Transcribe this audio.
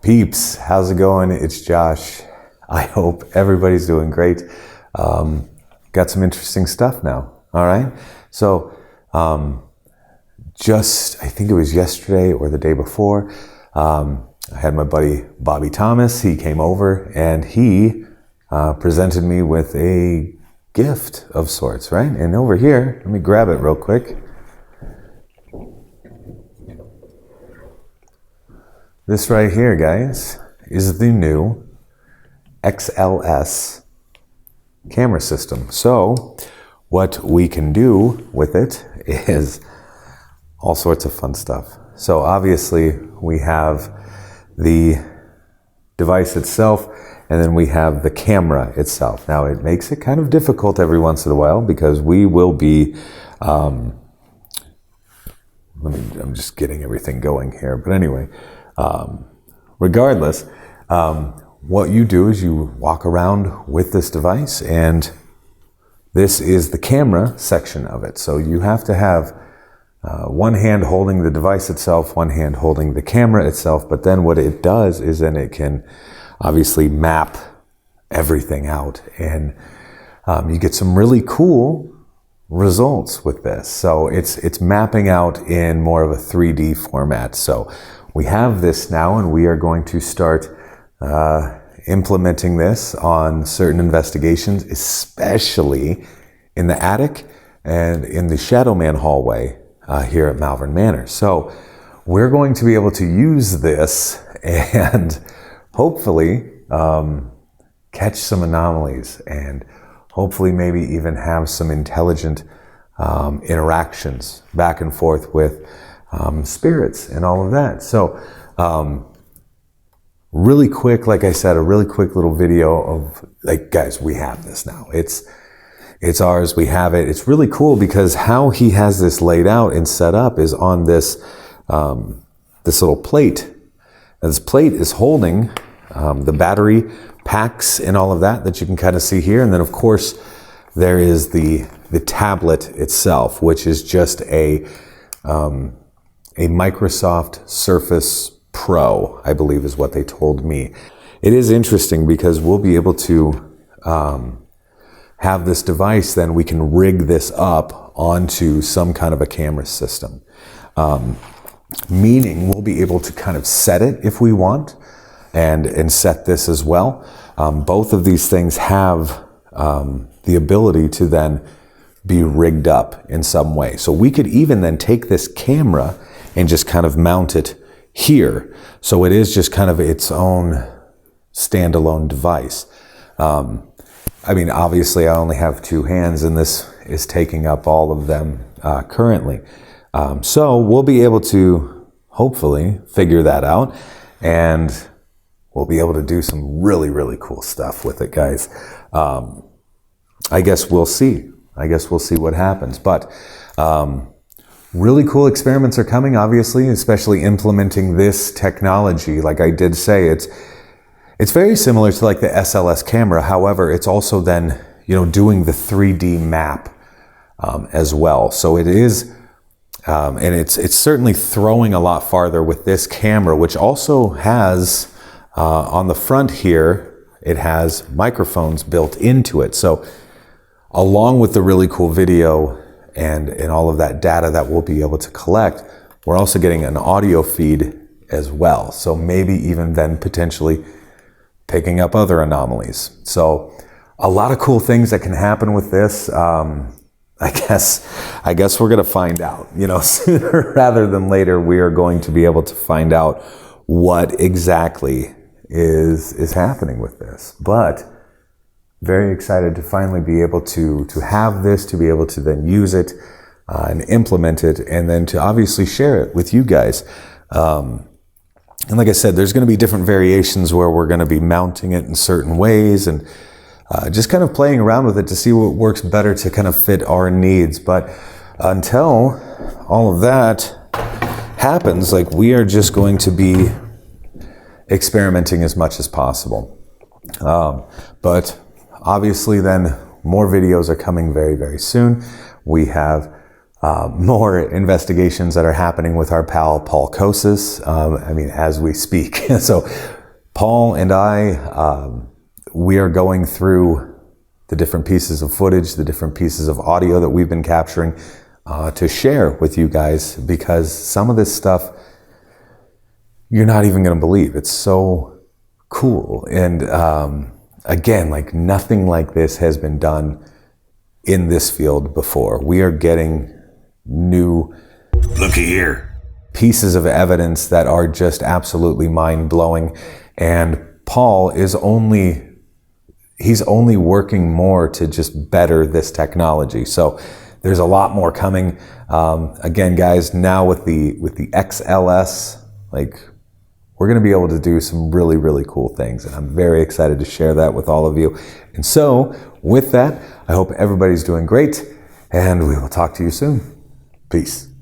Peeps, how's it going? It's Josh. I hope everybody's doing great. Got some interesting stuff now. All right. So, I think it was yesterday or the day before, I had my buddy Bobby Thomas. He came over and he presented me with a gift of sorts, right? And over here, let me grab it real quick. This right here, guys, is the new XLS camera system. So what we can do with it is all sorts of fun stuff. So obviously we have the device itself, and then we have the camera itself. Now it makes it kind of difficult every once in a while because we will be, I'm just getting everything going here. But anyway, regardless, what you do is you walk around with this device, and this is the camera section of it. So you have to have one hand holding the device itself, one hand holding the camera itself, but then what it does is then it can obviously map everything out, and you get some really cool results with this. So it's mapping out in more of a 3D format. So we have this now, and we are going to start implementing this on certain investigations, especially in the attic and in the Shadow Man hallway here at Malvern Manor. So we're going to be able to use this and hopefully catch some anomalies, and hopefully maybe even have some intelligent interactions back and forth with spirits and all of that. So really quick, like I said, a really quick little video of, like, guys, we have this now. It's ours, we have it. It's really cool because how he has this laid out and set up is on this this little plate. And this plate is holding the battery packs and all of that you can kind of see here. And then of course there is the tablet itself, which is just a Microsoft Surface Pro, I believe is what they told me. It is interesting because we'll be able to have this device, then we can rig this up onto some kind of a camera system. Meaning we'll be able to kind of set it if we want, and set this as well. Both of these things have the ability to then be rigged up in some way. So we could even then take this camera and just kind of mount it here. So it is just kind of its own standalone device. I mean, obviously I only have two hands, and this is taking up all of them currently. So we'll be able to hopefully figure that out, and we'll be able to do some really, really cool stuff with it, guys. I guess we'll see. What happens. But really cool experiments are coming, obviously, especially implementing this technology. Like I did say, it's very similar to like the XLS camera. However, it's also then, doing the 3D map as well. So it is, and it's certainly throwing a lot farther with this camera, which also has on the front here, it has microphones built into it. So along with the really cool video and all of that data that we'll be able to collect, we're also getting an audio feed as well. So maybe even then potentially picking up other anomalies. So a lot of cool things that can happen with this. I guess we're going to find out, sooner rather than later. We are going to be able to find out what exactly is happening with this. But very excited to finally be able to have this, to be able to then use it and implement it, and then to obviously share it with you guys. And like I said, there's going to be different variations where we're going to be mounting it in certain ways, and just kind of playing around with it to see what works better to kind of fit our needs. But until all of that happens, like, we are just going to be experimenting as much as possible. But obviously then more videos are coming very, very soon. We have more investigations that are happening with our pal Paul Kosis, as we speak. So Paul and I, we are going through the different pieces of footage, the different pieces of audio that we've been capturing to share with you guys, because some of this stuff you're not even going to believe. It's so cool. And again, like nothing like this has been done in this field before. We are getting new, looky here, pieces of evidence that are just absolutely mind-blowing. And Paul is he's only working more to just better this technology. So there's a lot more coming. Again, guys, now with the XLS, like we're going to be able to do some really, really cool things. And I'm very excited to share that with all of you. And so with that, I hope everybody's doing great, and we will talk to you soon. Peace.